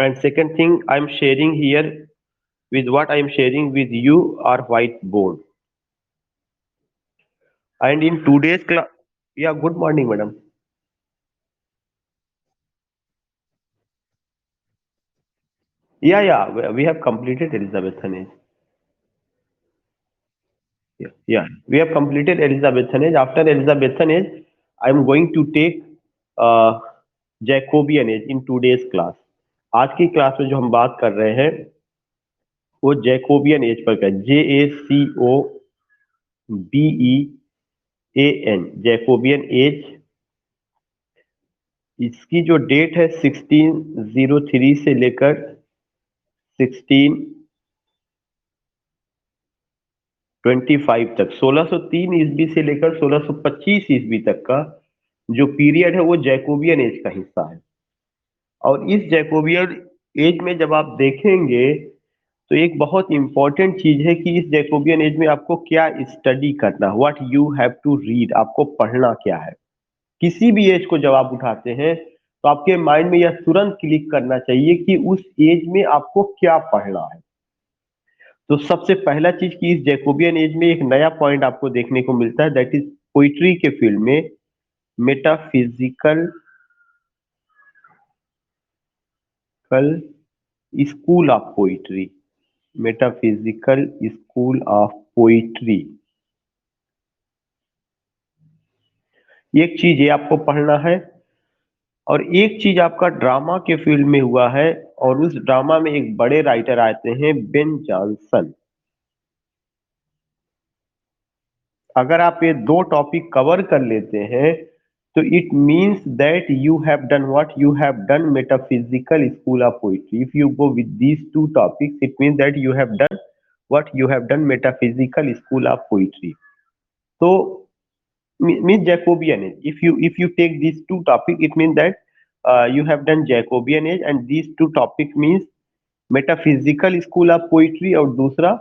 And second thing, I'm sharing here with what I'm sharing with you are whiteboard. And in today's class, yeah, good morning, madam. Yeah, we have completed Elizabethan age. Yeah, we have completed Elizabethan age. After Elizabethan age, I'm going to take uh, Jacobian age in today's class. आज की class में जो हम बात कर रहे हैं वो जैकोबियन एज पर है। JACOBEAN Jacobian as. इसकी जो डेट है 1603 से लेकर 1625 तक, 1603 ईस्वी से लेकर 1625 ईस्वी तक का जो पीरियड है वो जैकोबियन एज का हिस्सा है। और इस जैकोबियन एज में जब आप देखेंगे तो एक बहुत इंपॉर्टेंट चीज है कि इस जैकोबियन एज में आपको क्या स्टडी करना, what you have to read, आपको पढ़ना क्या है। किसी भी एज को जब आप उठाते हैं तो आपके माइंड में यह तुरंत क्लिक करना चाहिए कि उस एज में आपको क्या पढ़ना है। तो सबसे पहला चीज कि इस जैकोबियन एज में एक नया पॉइंट आपको देखने को मिलता है, दैट इज पोइट्री के फील्ड में metaphysical school of poetry. Metaphysical school of poetry, एक चीज ये आपको पढ़ना है। और एक चीज आपका ड्रामा के फील्ड में हुआ है, और उस ड्रामा में एक बड़े राइटर आते हैं, बेन जॉनसन। अगर आप ये दो टॉपिक कवर कर लेते हैं तो it means that you have done what you have done metaphysical school of poetry. If you go with these two topics it means that you have done what you have done metaphysical school of poetry. तो means Jacobian age. If you take these two topic, it means that you have done Jacobian age, and these two topic means metaphysical school of poetry और दूसरा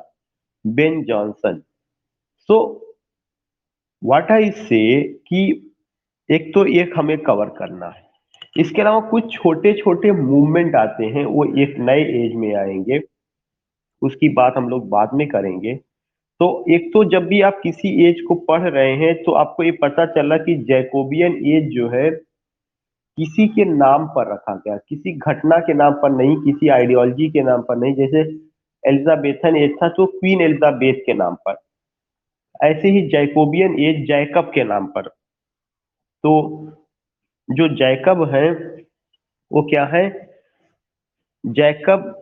Ben Jonson. So what आई से कि एक तो एक हमें cover करना है, इसके अलावा कुछ छोटे छोटे मूवमेंट आते हैं वो एक नए एज में आएंगे, उसकी बात हम लोग बाद में करेंगे। तो एक तो जब भी आप किसी एज को पढ़ रहे हैं तो आपको ये पता चला कि जैकोबियन एज जो है किसी के नाम पर रखा गया, किसी घटना के नाम पर नहीं, किसी आइडियोलॉजी के नाम पर नहीं। जैसे एलिजाबेथन एज था तो क्वीन एलिजाबेथ के नाम पर, ऐसे ही जैकोबियन एज जैकब के नाम पर। तो जो जैकब है वो क्या है, Jacob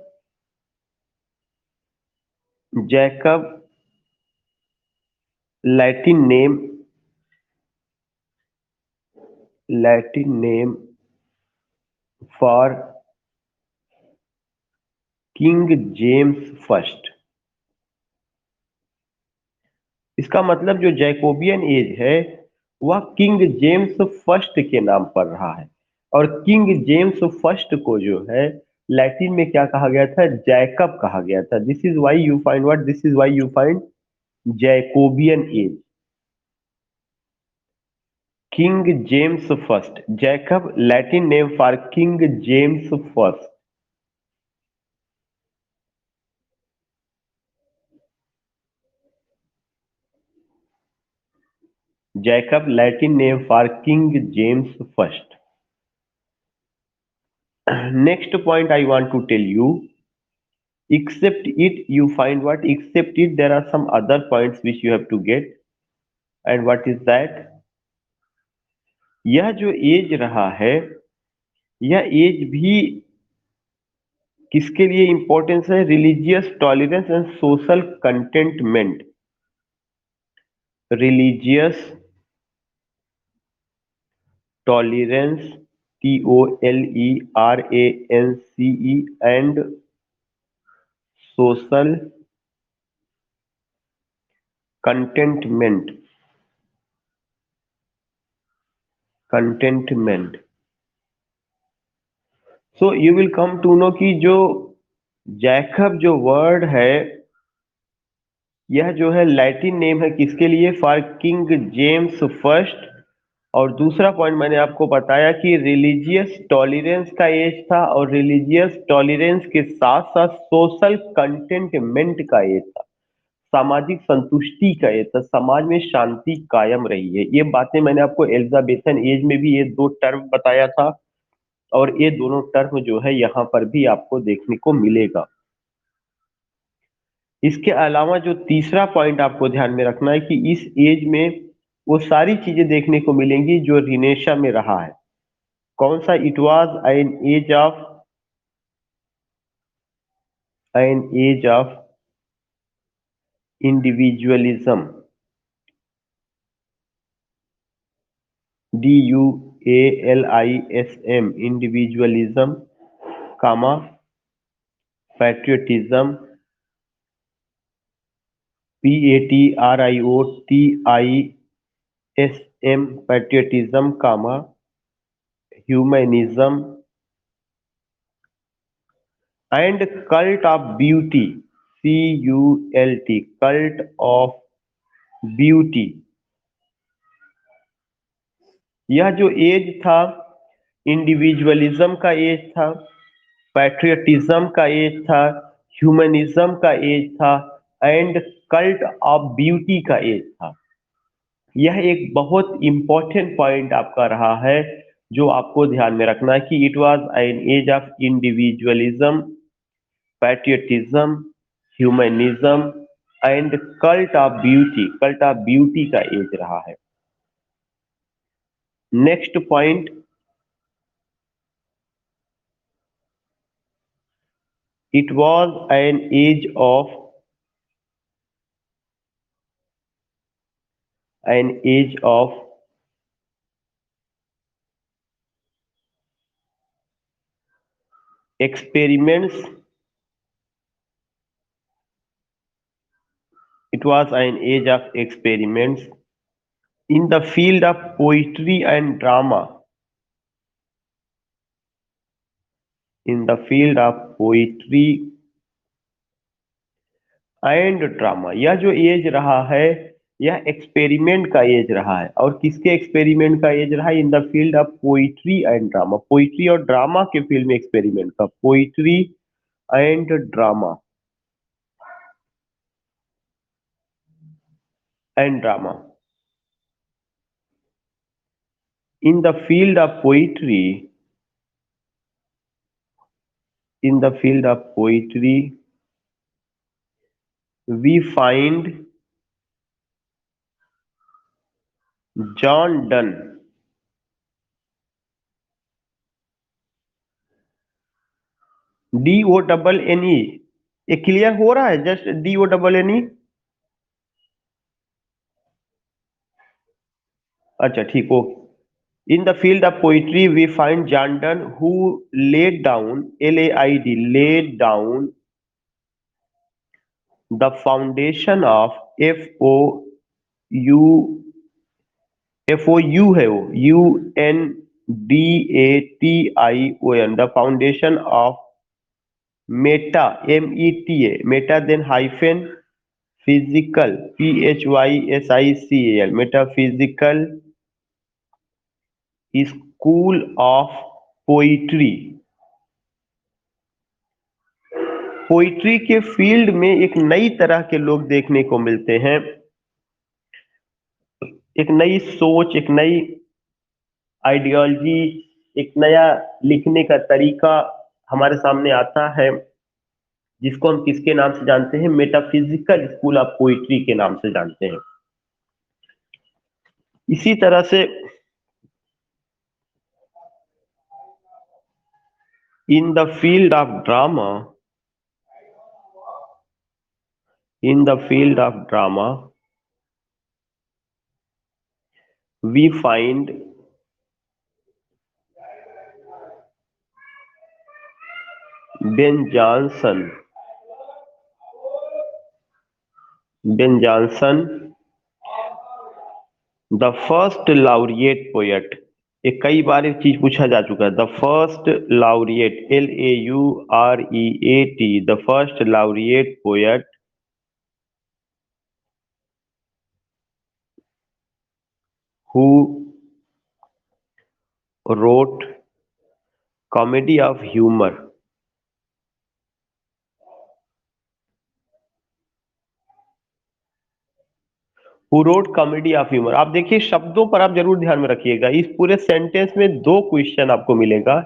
Jacob Latin name, Latin name for King James first. इसका मतलब जो जैकोबियन एज है वह किंग जेम्स फर्स्ट के नाम पर रहा है। और किंग जेम्स फर्स्ट को जो है लैटिन में क्या कहा गया था, जैकब कहा गया था। This is why you find what, this is why you find Jacobean age. King James first, Jacob Latin name for King James first. Jacob Latin name for King James first. Next point I want to tell you, except it you find what, except it there are some other points which you have to get, and what is that, यह जो as रहा है यह as भी किसके लिए importance है, religious tolerance and social contentment. Religious tolerance, TOLERANCE, and social contentment, contentment. So you will come to know कि जो जैकब जो वर्ड है यह जो है लैटिन नेम है किसके लिए, फॉर किंग जेम्स फर्स्ट। और दूसरा पॉइंट मैंने आपको बताया कि रिलीजियस टॉलरेंस का एज था, और रिलीजियस टॉलरेंस के साथ साथ सोशल कंटेनमेंट का एज था, सामाजिक संतुष्टि का एज था, समाज में शांति कायम रही है। ये बातें मैंने आपको एलिजाबेथन एज में भी ये दो टर्म बताया था, और ये दोनों टर्म जो है यहाँ पर भी आपको देखने को मिलेगा। इसके अलावा जो तीसरा पॉइंट आपको ध्यान में रखना है कि इस एज में वो सारी चीजें देखने को मिलेंगी जो रिनेशा में रहा है। कौन सा? It was an age of individualism, DUALISM, individualism, comma patriotism, PATRIOTISM, patriotism, comma humanism, and cult of beauty, CULT, cult of beauty. यह जो एज था, इंडिविजुअलिज्म का एज था, पैट्रियटिज्म का एज था, ह्यूमनिज्म का एज था, एंड कल्ट ऑफ ब्यूटी का एज था। यह एक बहुत इंपॉर्टेंट पॉइंट आपका रहा है जो आपको ध्यान में रखना है कि it was an age of individualism, patriotism, humanism and cult of beauty, cult of beauty का एज रहा है। Next point, it was an age of experiments. It was an age of experiments in the field of poetry and drama. In the field of poetry and drama, यह जो as रहा है यह experiment का age रहा है। और किसके एक्सपेरिमेंट का एज रहा है? In the field of poetry and drama, poetry और ड्रामा के फील्ड में एक्सपेरिमेंट का, poetry and drama, and drama. In the field of poetry, in the field of poetry we find John Donne, DONNE। ये clear हो रहा है? Just DONNE। अच्छा ठीक, okay. In the field of poetry we find John Donne who laid down, LAID, laid down the foundation of FOU है वो, UNDATION, the foundation of meta, META, meta then hyphen physical, PHYSICAL, metaphysical school of poetry. Poetry के field में एक नई तरह के लोग देखने को मिलते हैं, एक नई सोच, एक नई आइडियोलॉजी, एक नया लिखने का तरीका हमारे सामने आता है, जिसको हम किसके नाम से जानते हैं? मेटाफिजिकल स्कूल ऑफ पोइट्री के नाम से जानते हैं। इसी तरह से in the field of drama, in the field of drama we find Ben Jonson, the first laureate poet। ये कई बार एक चीज पूछा जा चुका है, the first laureate, LAUREAT, the first laureate poet who wrote comedy of humor? Who wrote comedy of humor? आप देखिए शब्दों पर आप जरूर ध्यान में रखिएगा। इस पूरे सेंटेंस में दो क्वेश्चन आपको मिलेगा।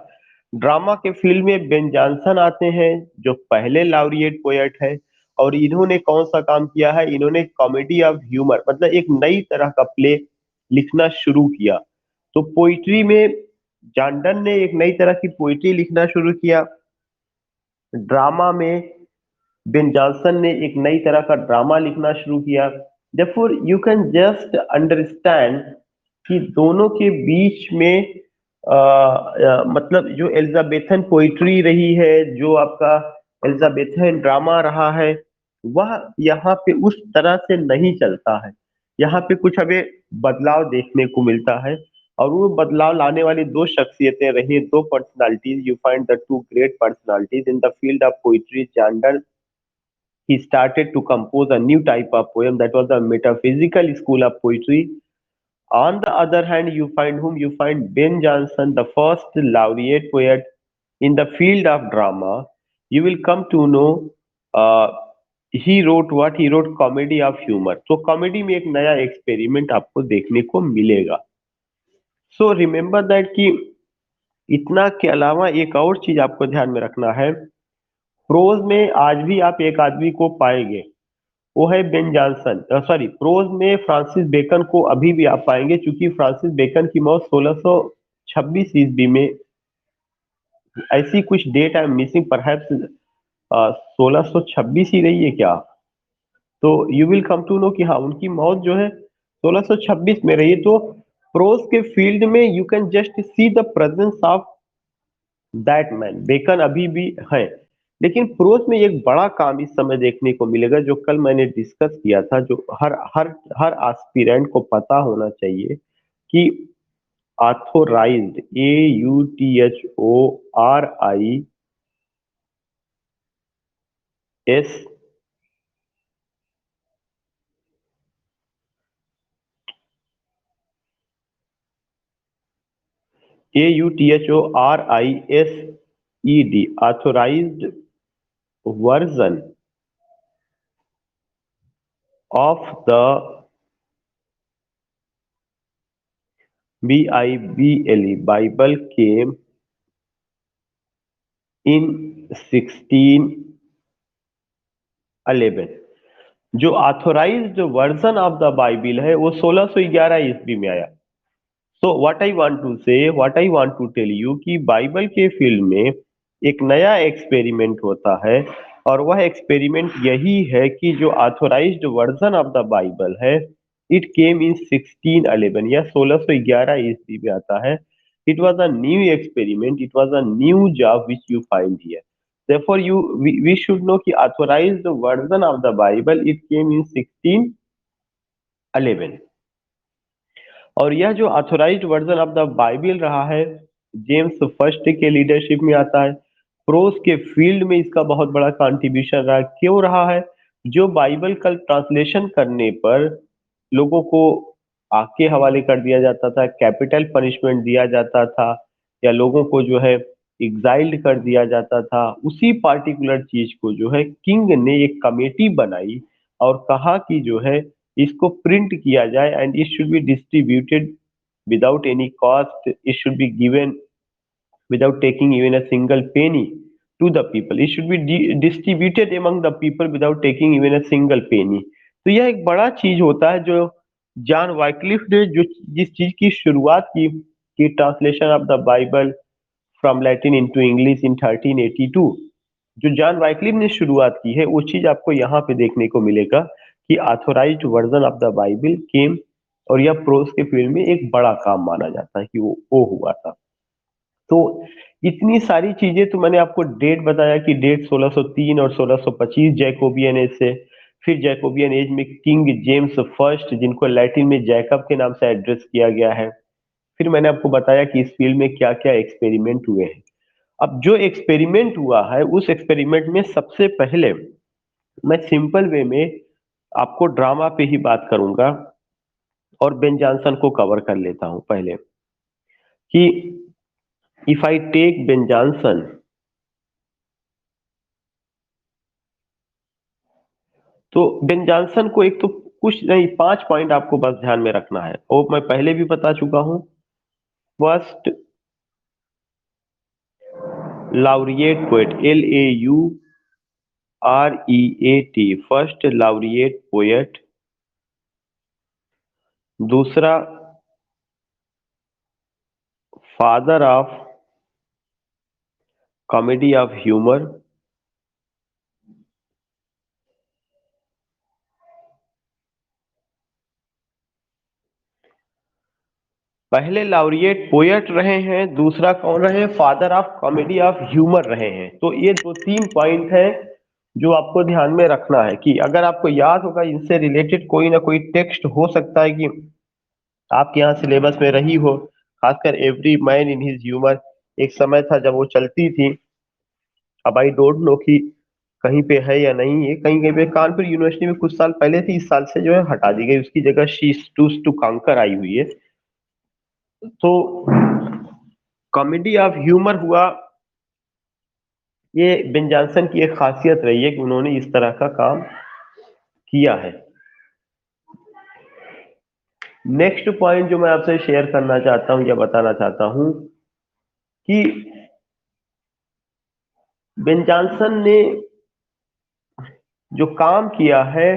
ड्रामा के फील्ड में बेन जॉनसन आते हैं, जो पहले लाउरिएट पोएट है, और इन्होंने कौन सा काम किया है? इन्होंने कॉमेडी ऑफ ह्यूमर मतलब एक नई तरह का प्ले लिखना शुरू किया। तो पोइट्री में जॉन डन ने एक नई तरह की पोइट्री लिखना शुरू किया। ड्रामा में बेन जॉनसन ने एक नई तरह का ड्रामा लिखना शुरू किया। therefore you can just understand कि दोनों के बीच में मतलब जो एलिजाबेथन पोइट्री रही है, जो आपका एलिजाबेथन ड्रामा रहा है, वह यहाँ पे उस तरह से नहीं चलता है। यहाँ पे कुछ हमें बदलाव देखने को मिलता है, और वो बदलाव लाने वाली दो शख्सियतें रही, दो personalities. You find the two great personalities in the field of poetry. John, he started to compose a new type of poem, that was the metaphysical school of poetry. On the other hand, you find whom? You find Ben Jonson, the first laureate poet in the field of drama. You will come to know he wrote what? He wrote comedy of humor. So comedy में एक नया experiment आपको देखने को मिलेगा। So remember that कि इतना के अलावा एक और चीज आपको ध्यान में रखना है। प्रोज में आज भी आप एक आदमी को पाएंगे, वो है बेन जॉनसन। सॉरी, प्रोज में फ्रांसिस बेकन को अभी भी आप पाएंगे, क्योंकि फ्रांसिस बेकन की मौत 1626 ईस्वी में, ऐसी कुछ date I am missing, perhaps 1626 ही रही है क्या? तो you will come to know कि हाँ, उनकी मौत जो है 1626 में रही। तो प्रोज के फील्ड में you can just see the presence of that man. Bacon अभी भी है, लेकिन प्रोस में एक बड़ा काम इस समय देखने को मिलेगा, जो कल मैंने डिस्कस किया था, जो हर हर हर एस्पिरेंट को पता होना चाहिए कि authorised, AUTHORIS, AUTHORISED, authorised version of the Bible came in 1611। जो authorised version of the Bible है वो 1611 ईस्वी में आया। So what I want to tell you कि बाइबल के फील्ड में एक नया एक्सपेरिमेंट होता है, और वह एक्सपेरिमेंट यही है कि जो authorised version of the Bible है, इट केम इन 1611 या 1611 ईस्वी में आता है। It was a new experiment, it was a new job which you find here. therefore we should know कि authorized version of the Bible it came in 1611। और यह जो authorised version of the Bible रहा है, James first के leadership में आता है। प्रोस के फील्ड में इसका बहुत बड़ा कंट्रीब्यूशन रहा। क्यों रहा है? जो बाइबल का ट्रांसलेशन करने पर लोगों को आग के हवाले कर दिया जाता था, कैपिटल पनिशमेंट दिया जाता था, या लोगों को जो है एग्जाइल्ड कर दिया जाता था, उसी पार्टिकुलर चीज को जो है किंग ने एक कमेटी बनाई और कहा कि जो है इसको प्रिंट किया जाए, and it should be distributed without any cost, it should be given without taking even a single penny to the people, it should be distributed among the people without taking even a single penny। तो यह एक बड़ा चीज होता है जो John Wycliffe ने जो जिस चीज की शुरुआत की कि translation of the Bible from Latin into English in 1382, जो जॉन वाइक्लिफ ने शुरुआत की है, वो चीज आपको यहाँ पे देखने को मिलेगा कि authorised version of the Bible came. और यह प्रोस के फील्ड में एक बड़ा काम माना जाता है कि वो हुआ था। तो इतनी सारी चीजें तो मैंने आपको डेट बताया कि डेट 1603 और 1625 जैकोबियन एज से। फिर जैकोबियन एज में किंग जेम्स फर्स्ट, जिनको लैटिन में जैकब के नाम से एड्रेस किया गया है। फिर मैंने आपको बताया कि इस फील्ड में क्या क्या एक्सपेरिमेंट हुए हैं। अब जो एक्सपेरिमेंट हुआ है, उस एक्सपेरिमेंट में सबसे पहले मैं सिंपल वे में आपको ड्रामा पे ही बात करूंगा, और बेन जॉनसन को कवर कर लेता हूं पहले कि If I take Ben Jonson, तो बेन जॉनसन को एक तो कुछ नहीं 5 पॉइंट आपको बस ध्यान में रखना है, वो मैं पहले भी बता चुका हूँ। First laureate poet, LAUREAT, first laureate poet. दूसरा father of comedy of humour. पहले लाउरिएट पोएट रहे हैं, दूसरा कौन रहे, father of comedy of humour रहे हैं। तो ये दो तीन पॉइंट है जो आपको ध्यान में रखना है कि अगर आपको याद होगा इनसे रिलेटेड कोई ना कोई टेक्स्ट हो सकता है कि आपके यहाँ सिलेबस में रही हो। खासकर every man in his humour एक समय था जब वो चलती थी। अब आई डोंट नो कि कहीं पे है या नहीं है, कहीं कहीं पे कानपुर यूनिवर्सिटी में कुछ साल पहले थी, इस साल से जो है हटा दी गई, उसकी जगह शी टूस टू कांकर आई हुई है। तो कॉमेडी ऑफ ह्यूमर हुआ, ये बेन जॉनसन की एक खासियत रही है कि उन्होंने इस तरह का काम किया है। नेक्स्ट पॉइंट जो मैं आपसे शेयर करना चाहता हूं या बताना चाहता हूं कि बेन जॉनसन ने जो काम किया है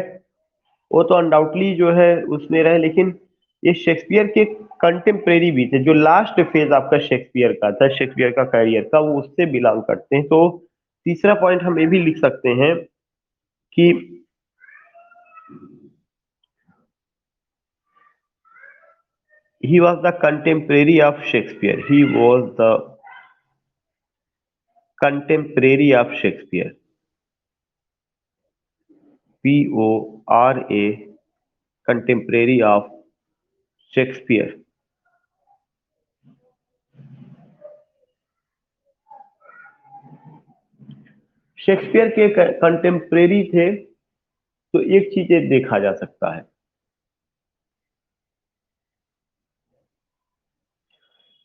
वो तो अनडाउटली जो है उसमें रहे, लेकिन ये शेक्सपियर के कंटेम्प्रेरी भी थे। जो लास्ट फेज आपका शेक्सपियर का था, शेक्सपियर का करियर का, वो उससे बिलोंग करते हैं। तो तीसरा पॉइंट हम ये भी लिख सकते हैं कि he was the contemporary of Shakespeare. He was the contemporary of Shakespeare. PORA, contemporary of Shakespeare. Shakespeare के कंटेम्प्रेरी थे, तो एक चीज ये देखा जा सकता है।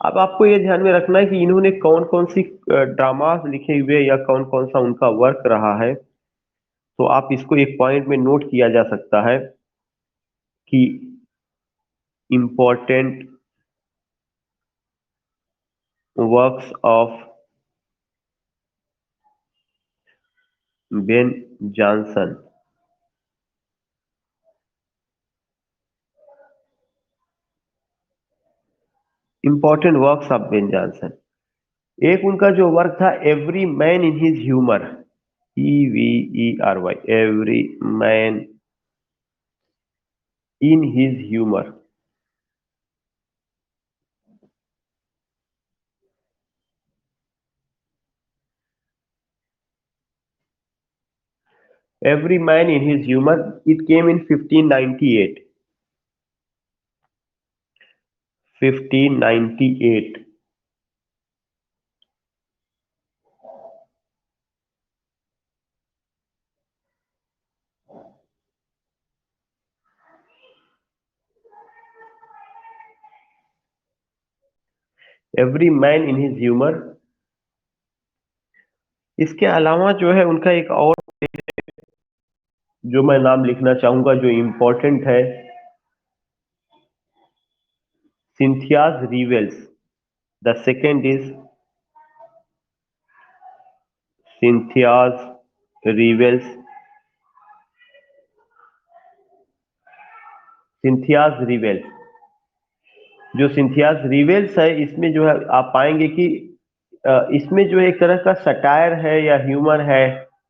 अब आपको ये ध्यान में रखना है कि इन्होंने कौन कौन सी ड्रामास लिखे हुए या कौन कौन सा उनका वर्क रहा है। तो आप इसको एक पॉइंट में नोट किया जा सकता है कि important works of Ben Jonson. Important works of Ben Jonson, एक उनका जो वर्क था every man in his humour, EVERY, every man in his humour. Every man in his humour, it came in 1598। 1598। Every man in his humour. इसके अलावा जो है उनका एक और जो मैं नाम लिखना चाहूंगा जो इम्पोर्टेंट है, Cynthia's Revels. The second is Cynthia's Revels. Cynthia's Revels, जो सिंथियाज रिवेल्स है, इसमें जो है आप पाएंगे कि इसमें जो है एक तरह का सटायर है या ह्यूमर है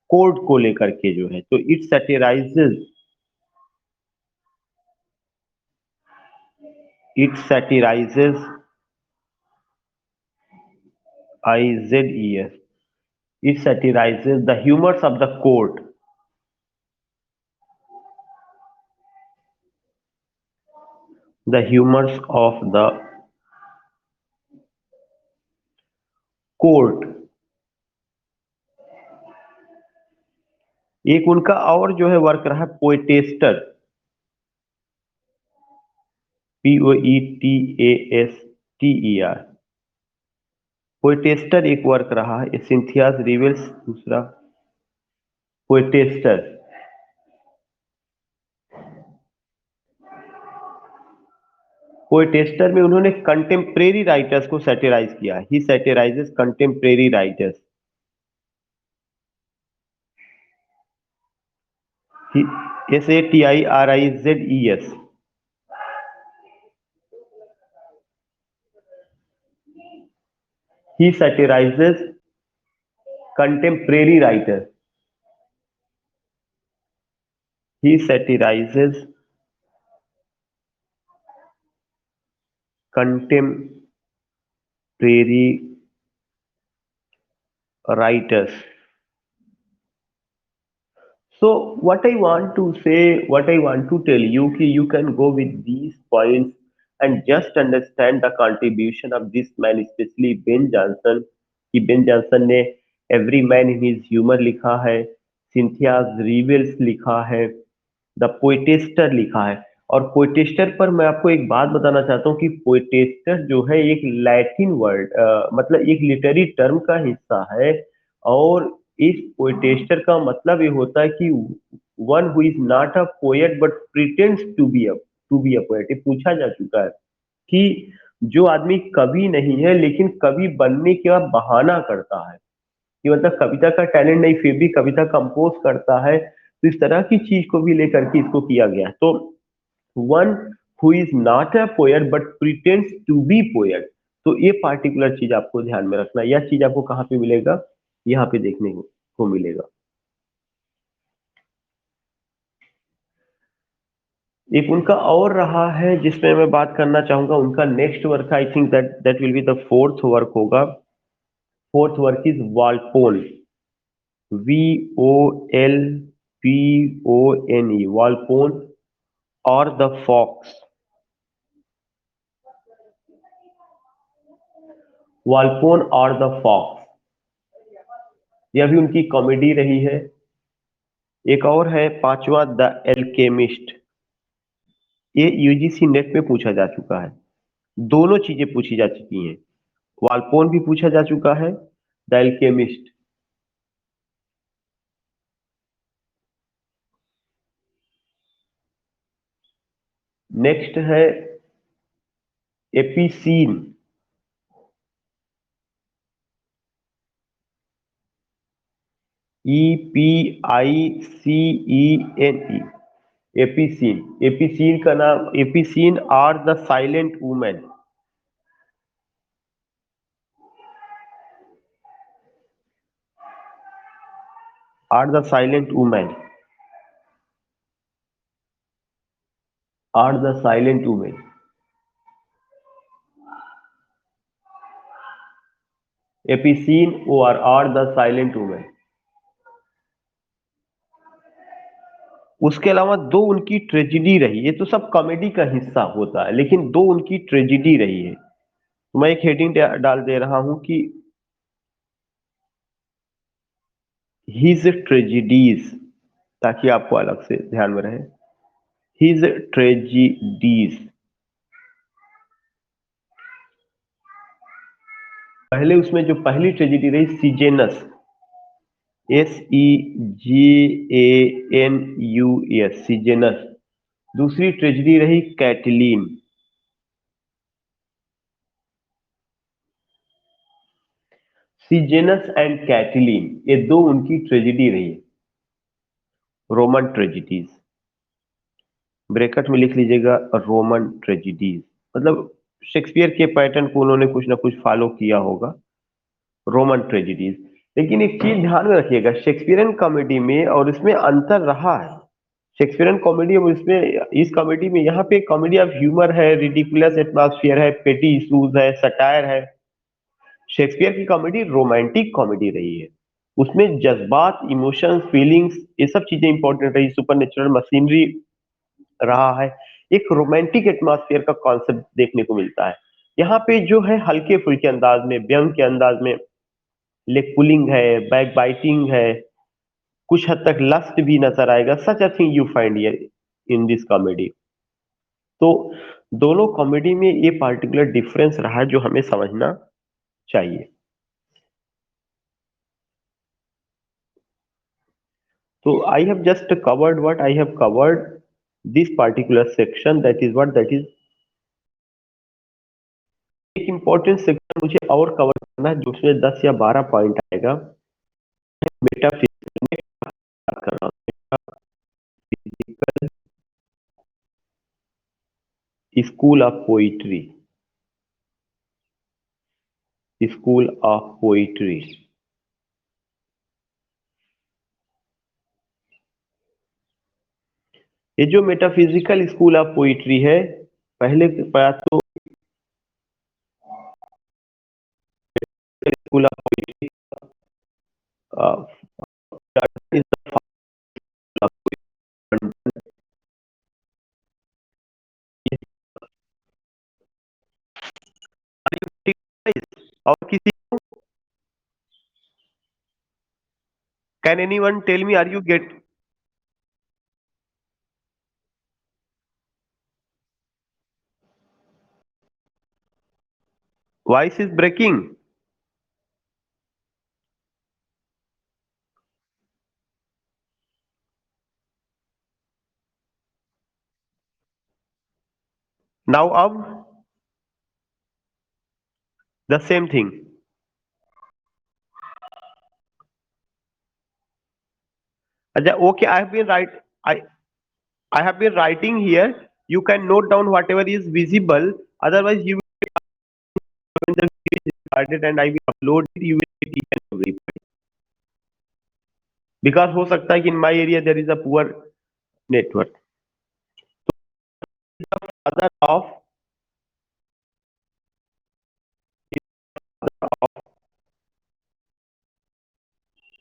कोर्ट को लेकर के जो है। तो it सैटिराइजेस IZES, it satirizes the humors of the court, the humors of the court। एक उनका और जो है वर्क रहा पोएटेस्टर, POETASTER। पोएटेस्टर एक वर्क रहा है, सिंथियाज रिवेल्स दूसरा। पोएटेस्टर, पोएटेस्टर में उन्होंने कंटेम्प्रेरी राइटर्स को सैटिराइज किया, he satirises contemporary writers. SATIRIZES, he satirizes contemporary writers, he satirizes contemporary writers. So what I want to say, what I want to tell you, कि you can go with these points and just understand the contribution of this man, especially Ben Jonson. कि Ben Jonson ने every man in his humour लिखा है, Cynthia's reveals लिखा है, the पोएटेस्टर लिखा है। और पोएटेस्टर पर मैं आपको एक बात बताना चाहता हूँ कि पोएटेस्टर जो है एक लैटिन वर्ड, मतलब एक लिटरेरी टर्म का हिस्सा है। और इस पोएटेस्टर का मतलब ये होता है कि one who is not a poet but pretends to be a poet. ये पूछा जा चुका है कि जो आदमी कवि नहीं है लेकिन कवि बनने का बहाना करता है, कि मतलब कविता का टैलेंट नहीं फिर भी कविता कंपोज करता है, तो इस तरह की चीज को भी लेकर के इसको किया गया है। तो one who is not a poet but pretends to be poet, तो ये पार्टिकुलर चीज आपको ध्यान में रखना। यह चीज आपको कहाँ पे मिलेगा, यहाँ पे देखने को मिलेगा। एक उनका और रहा है जिसमें मैं बात करना चाहूंगा, उनका next work, I think that that will be the fourth work होगा। फोर्थ वर्क इज वाल्पोन, Walpone, वाल्पोन और द फॉक्स। वाल्पोन और द फॉक्स, यह भी उनकी कॉमेडी रही है। एक और है पांचवा, द एल्केमिस्ट। ये यूजीसी नेट में पूछा जा चुका है, दोनों चीजें पूछी जा चुकी हैं। वाल्पोन भी पूछा जा चुका है, द एल्केमिस्ट। नेक्स्ट है एपिसीन, EPICENE, एपिसीन। एपिसीन का नाम, Epicoene or the Silent Woman. Or the Silent Woman, or the Silent Woman. Epicoene और आर द साइलेंट वुमेन। उसके अलावा दो उनकी ट्रेजिडी रही, ये तो सब कॉमेडी का हिस्सा होता है, लेकिन दो उनकी ट्रेजिडी रही है। तो मैं एक हेडिंग डाल दे रहा हूं कि हिज ट्रेजिडीज, ताकि आपको अलग से ध्यान में रहे। His tragedies. पहले उसमें जो पहली ट्रेजिडी रही सीजेनस, SEGANUS, सीजेनस। दूसरी ट्रेजिडी रही कैटलीन। सीजेनस एंड कैटलीन, ये दो उनकी ट्रेजिडी रही है, रोमन ट्रेजिडीज। ब्रैकेट में लिख लीजिएगा रोमन ट्रेजिडीज, मतलब शेक्सपियर के पैटर्न को उन्होंने कुछ ना कुछ फॉलो किया होगा, रोमन ट्रेजिडीज। लेकिन एक चीज ध्यान में रखिएगा, शेक्सपियरन कॉमेडी में और इसमें अंतर रहा है। शेक्सपियरन कॉमेडी और इसमें, इस कॉमेडी में यहाँ पे कॉमेडी ऑफ ह्यूमर है, रिडिकुलस एटमॉस्फेयर है, पेटी इशूज है, सटायर है। शेक्सपियर की कॉमेडी रोमांटिक कॉमेडी रही है, उसमें जज्बात, इमोशंस, फीलिंग्स, ये सब चीजें इंपॉर्टेंट रही, सुपर मशीनरी रहा है। एक रोमांटिक एटमॉस्फेयर का कॉन्सेप्ट देखने को मिलता है। यहाँ पे जो है हल्के फुल्के अंदाज में, व्यंग के अंदाज में लेग पुलिंग है, बैक बाइटिंग है, कुछ हद तक लस्ट भी नजर आएगा। Such a thing you find here in this comedy. तो दोनों कॉमेडी में ये पार्टिकुलर डिफरेंस रहा है जो हमें समझना चाहिए। So I have just covered what I have covered this particular section. That is what that is एक इम्पोर्टेंट सेक्शन मुझे और कवर करना है जिसमें 10 या 12 पॉइंट आएगा मेटाफिजिकल में बात कर रहा हूँ school of poetry school of poetry ये जो मेटाफिजिकल स्कूल ऑफ पोइट्री है पहले बात तो school of poetry is the और किसी can anyone tell me are you get voice is breaking now अब द सेम थिंग अच्छा okay I have been right I I have been writing here. You can note down whatever is visible. Otherwise, you will when the video is recorded and I will upload it. You will get each and every point. Because हो सकता है कि in my area there is a poor network. Father of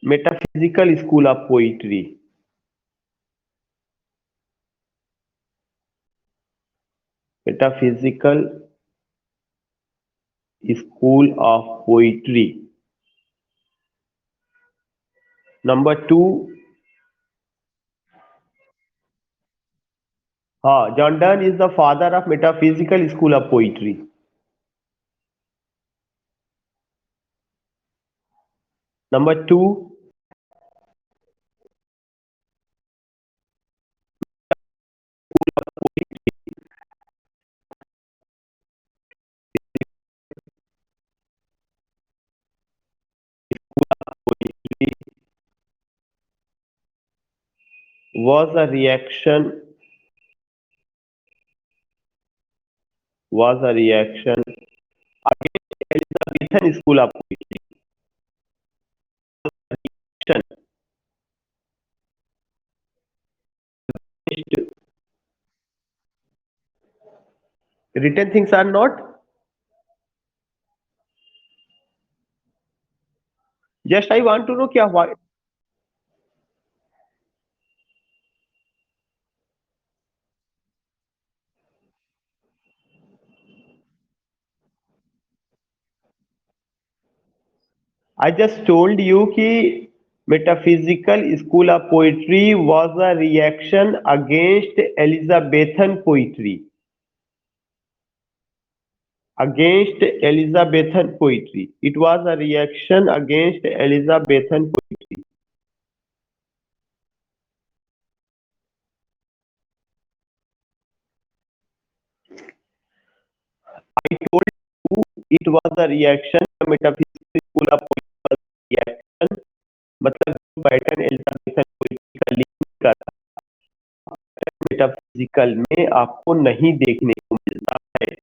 metaphysical school of poetry. Metaphysical school of poetry. Number two, John Donne is the father of metaphysical school of poetry. Number two, poetry was a reaction against Elizabethan school of poetry. Written things are not. Just I want to know क्या why. I just told you कि metaphysical school of poetry was a reaction against Elizabethan poetry. Against Elizabethan poetry. It was a reaction against Elizabethan poetry. I told you it was a reaction. Metaphysical school of poetry was a reaction. मतलब pattern Elizabethan poetry का लिखने का metaphysical में आपको नहीं देखने को मिलता है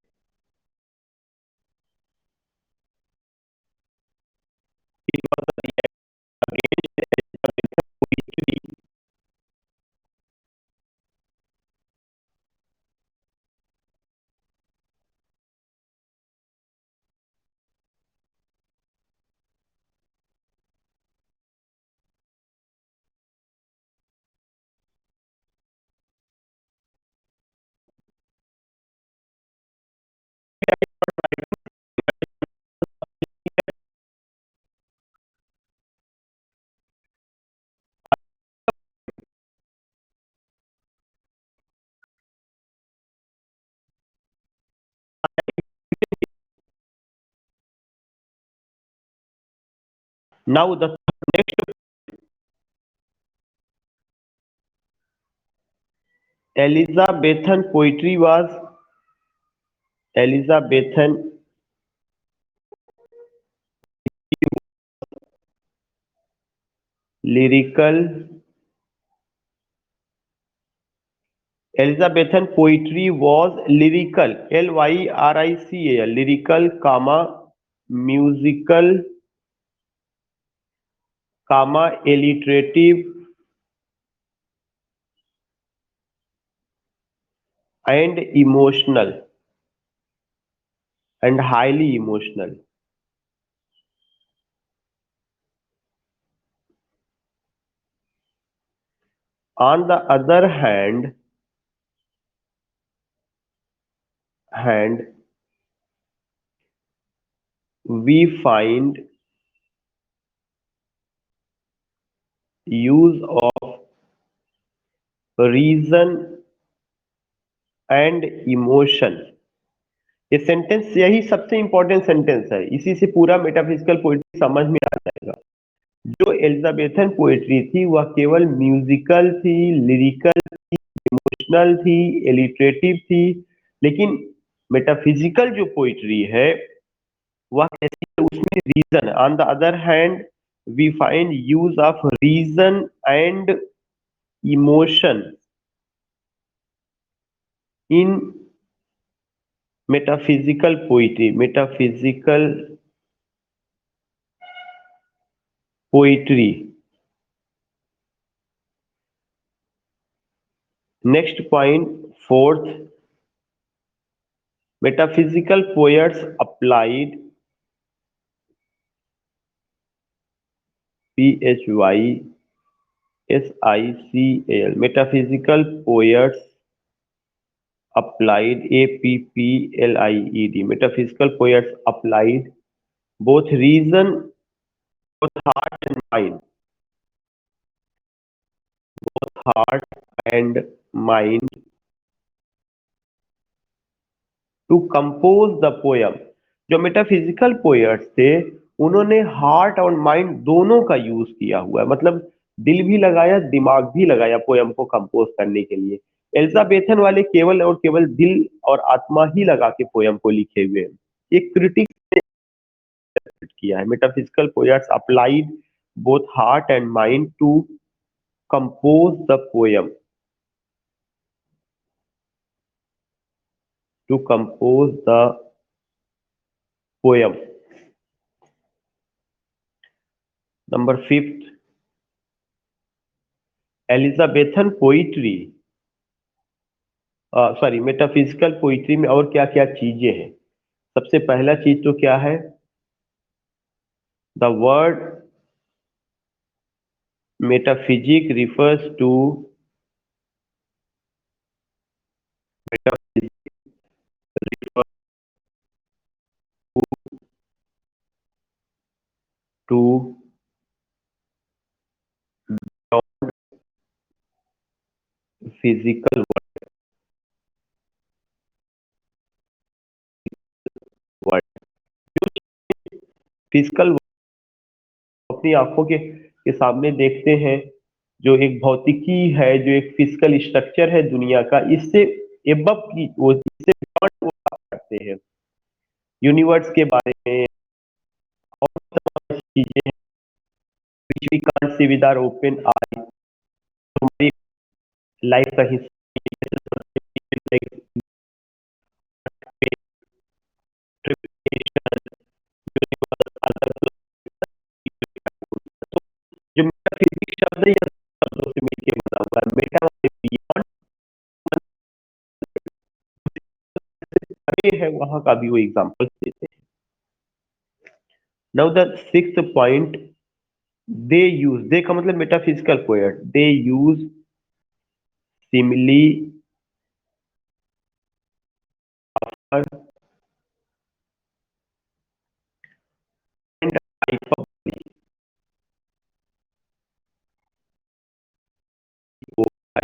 It was a reaction against Elizabethan poetry. Now the next Elizabethan poetry was Elizabethan lyrical Elizabethan poetry was lyrical, lyrical, lyrical, comma, musical, comma, alliterative, and emotional, and highly emotional. On the other hand, we find use of reason and emotion. ये sentence यही सबसे important sentence है, इसी से पूरा metaphysical poetry समझ में आ जाएगा। जो एलिजाबेथन पोएट्री थी वह केवल म्यूजिकल थी, लिरिकल, इमोशनल थी, एलिटरेटिव थी, लेकिन मेटाफिजिकल जो पोइट्री है वह कैसी है, उसमें reason. On the other hand we find use of reason and emotion in metaphysical poetry. Next point, fourth, metaphysical poets applied PHYSICAL metaphysical poets applied APPLIED metaphysical poets applied both reason, both mind, heart and mind to compose the poem. जो metaphysical poets थे उन्होंने heart और mind दोनों का use किया हुआ है, मतलब दिल भी लगाया, दिमाग भी लगाया पोयम को कंपोज करने के लिए। एलिजाबेथन वाले केवल और केवल दिल और आत्मा ही लगा के पोयम को लिखे हुए हैं। एक क्रिटिक ने किया है, metaphysical poets applied both heart and mind to compose the poem, to compose the poem. Number fifth, Elizabethan poetry sorry metaphysical poetry में और क्या क्या चीजें हैं। सबसे पहला चीज तो क्या है, the word metaphysic refers to to physical word. Physical अपनी आंखों के सामने देखते हैं, जो एक भौतिकी है, जो एक फिजिकल स्ट्रक्चर है दुनिया का, इससे एबव की वो इससे beyond वो बात करते हैं यूनिवर्स के बारे में और चीजें which we can't see with our open eye। हमारी लाइफ का हिस्सा like जो मेटाफिजिक्स शब्द है यह शब्दों से मिलकर बना हुआ है। मेटा बियॉन्ड है, वहां का भी वो एग्जांपल देते हैं। Now the sixth point, they का मतलब metaphysical poet, they use simile and hyperbole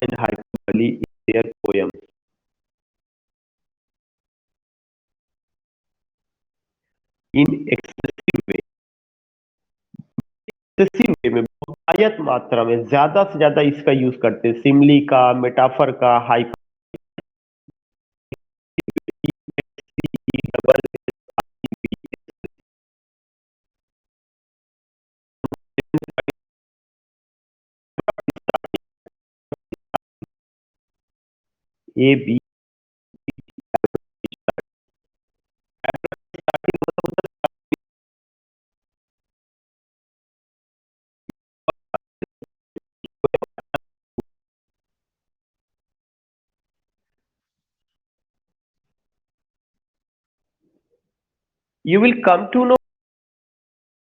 and hyperbole in their poem in excessive way. Excessive way में बहुतायत मात्रा में ज्यादा से ज्यादा इसका यूज करते हैं, सिमिली का, मेटाफर का, hyperbole. You will come to know